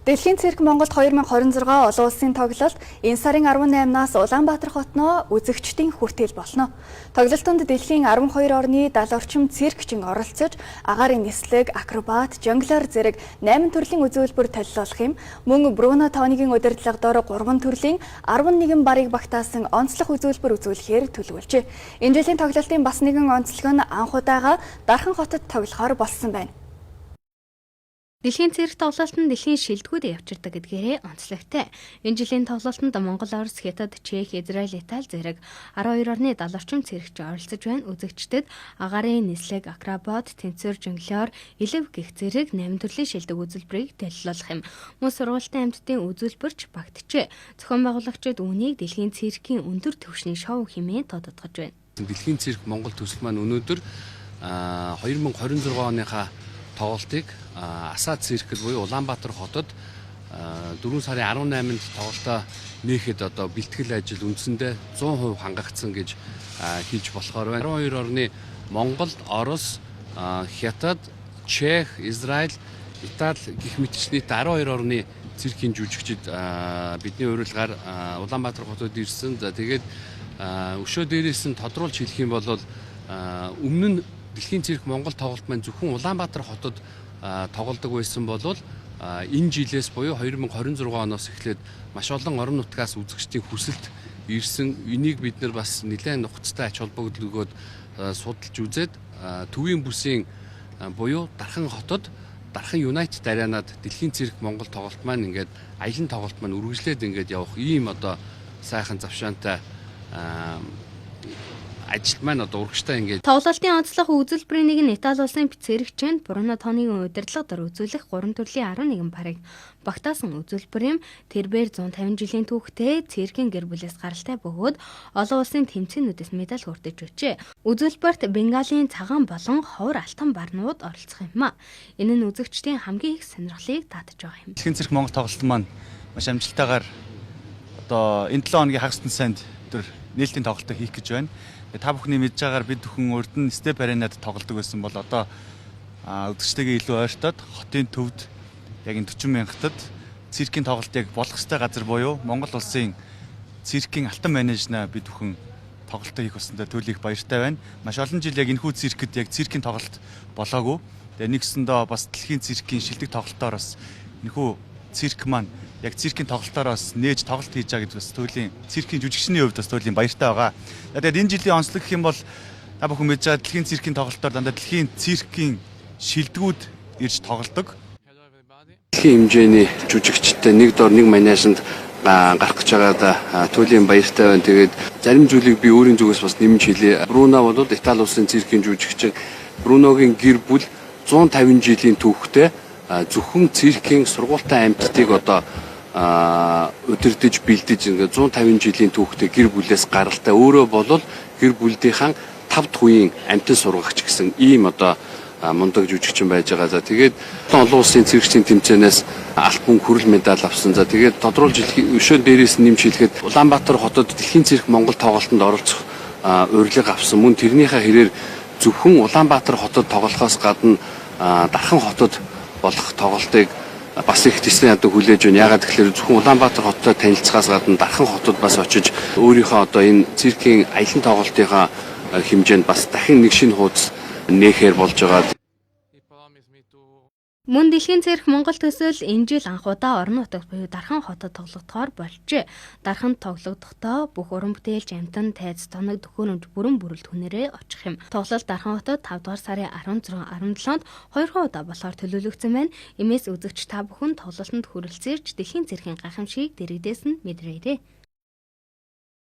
Дэлхийн цирк Монголд 2026 олон улсын тоглолт энэ сарын 18-наас Улаанбаатар хотноо үзэгчдийн хүртэл болно. Тоглолтод дэлхийн 12 орны 70 орчим циркчин оролцож, агаарын нислэг, акробат, жонглер зэрэг 8 төрлийн үзүүлбэр толилуулах юм. Мөн Бруно Тооныгийн удирдлага дор 3 төрлийн 11 барыг багтаасан онцлог үзүүлбэр үзүүлэхээр төлөвлөжээ. Энэ жилийн тоглолтын бас нэгэн онцлог нь анх удаага Дархан хотод тоглохоор болсон байна. Дэлхийн цирк тоглолтод дэлхийн шилдэгүүд явжирдаг гэдгээрээ онцлогтой. Энэ жилийн тоглолтод Монгол, Орос, Хятад, Чех, Израиль, Итали зэрэг 12 орны 70 орчим циркч оролцож байна. Үзэгчдэд агаарын нислэг, акробат, тэнцвэр, жонглер, элев гэх зэрэг 8 төрлийн шилдэг үзүүлбэрийг төлөвлөх юм. Мөн сургуулийн амьтдын үзүүлбэрч багтжээ. Зохион байгуулагчид үүнийг дэлхийн циркийн өндөр түвшний шоу хэмээн тодотгож байна. Дэлхийн цирк Монгол төсөл маань өнөөдөр 2026 оныхаа тоглолтыг Асаа циркл буюу Улаанбаатар хотод 4 сарын 18-нд тоглолтоо нээхэд одоо бэлтгэл ажил үндсэндээ 100% хангагдсан гэж хэлж болохоор байна. 12 орны Монгол, Орос, Хятад, Чех, Израиль, Итали гэх мэтчний 12 орны циркийн жүжигчид бидний уриалгаар Улаанбаатар хотод ирсэн. За тэгээд өшөө дээрээс нь тодруулж хэлэх юм бол өмнө нь Дэлхийн цирк Монгол тоглолт маань зөвхөн Улаанбаатар хотод тоглодог байсан бол энэ жилээс буюу 2026 оноос эхлээд маш олон орон нутгаас үзэгчдийн хүсэлт ирсэн. Энийг бид нар бас нэлээд нухацтай ач холбогдлогоод судалж үзээд төвийн бүсийн буюу Дархан хотод Дархан United Arena-д Дэлхийн цирк Монгол тоглолт маань ингээд аялын тоглолт маань үргэлжлээд ингээд явах ийм одоо сайхан завшаантай ажил маань одоо урагштай ингээд тоглолтын онцлог үзүүлбэрийн нэг нь Итали улсын циркчин Бруно Тооныгийн удирдлага дор үзүүлэх 3 төрлийн 11 парыг багтаасан үзүүлбэр юм. Тэрбээр 150 жилийн түүхтэй циркийн гэр бүлээс гаралтай бөгөөд олон улсын тэмцээнүүдээс медаль хүртэж өчээ. Үзүүлбэрт Бенгалийн цагаан болон ховор алтан барнууд оролцох юм а. Энэ нь үзэгчдийн хамгийн их сонирхлыг татаж байгаа юм. Дэлхийн цирк Монгол тоглолт маань маш амжилттайгаар одоо энэ 7 хоногийн хагас санд өдөр нээлтийн тоглолтоо хийх гэж байна. Та бүхний мэдж байгаагаар бид бүхэн урд нь Степ Аренад тоглодог байсан бол одоо үзэгчтэйгээ илүү ойртоод хотын төвд яг энэ 40 мянгатад циркийн тоглолтыг болох ёстой газар буюу Монгол улсын циркийн алтан менежна бид бүхэн тоглолтоо хийх болсондоо төлөөх баяртай байна. Маш олон жил яг энэхүү циркэд яг циркийн тоглолт болоогүй. Тэгээ нэгсэндээ бас дэлхийн циркийн шилдэг тоглолтоор бас энэхүү цирк маань яг циркийн тоглолтоороос нээж тоглолт хийж байгаа гэж бас туйлын циркийн жүжигчний хувьд бас туйлын баяртай байгаа. Тэгээд энэ жилийн онцлог гэх юм бол та бүхэн мэдж байгаа дэлхийн циркийн тоглолтоор дандаа дэлхийн циркийн шилдэгүүд ирж тоглодог. Дэлхийн хэмжээний жүжигчтэй нэг дор нэг манежинд гарах гэж байгаадаа туйлын баяртай байна. Тэгээд зарим зүйлийг би өөрийн зүгээс бас нэмж хэлье. Бруно бол Итали улсын циркийн жүжигчин. Бруногийн гэр бүл 150 жилийн түүхтэй зөвхөн циркийн сургуультай амьтдыг одоо удирдах бэлдэж ингээд 150 жилийн түүхтэй гэр бүлээс гаралтай. Өөрөө бол гэр бүлдийнхаа 5 дахь үеийн амьтан сургагч гэсэн ийм одоо мундаг жүжигчин байж байгаа. За тэгээд олон улсын циркчийн тэмцээнээс алтан хүрэл медаль авсан. За тэгээд тодруулж өшөө дээрээс нэмж хэлэхэд Улаанбаатар хотод Дэлхийн цирк Монгол тоглолтод оролцох урилга авсан. Мөн тэрнийхээ хэрээр зөвхөн Улаанбаатар хотод тоглохоос гадна Дархан хотод болох тоглолтыг бас их тэсний хадаа хүлээж байна. Ягаад гэвэл зөвхөн Улаанбаатар хоттой танилцахаас гадна Дархан хотод бас очиж өөрийнхөө одоо энэ циркийн аялын тоглолтынхаа хэмжээнд бас дахин нэг шинэ хуудас нээхээр болж байгаа. Мөн Дэлхийн цирк Монгол төсөл энэ жил анх удаа орон нутагт буюу Дархан хотод тоглогдохоор болжээ. Дарханд тоглогдохдоо бүх уран бүтээлч, амтан, тайз, тоног, төхөөрөмж бүрэн бүрэлд хүнээрээ очих юм. Тоглолт Дархан хотод 5 дугаар сарын 16, 17-нд 2 удаа болохоор төлөвлөгдсөн байна. Иймээс үзэгч та бүхэн тоглолтод хүрэлцээрч Дэлхийн циркийн гайхамшигыг дэрэгдээс нь мэдрээрэй.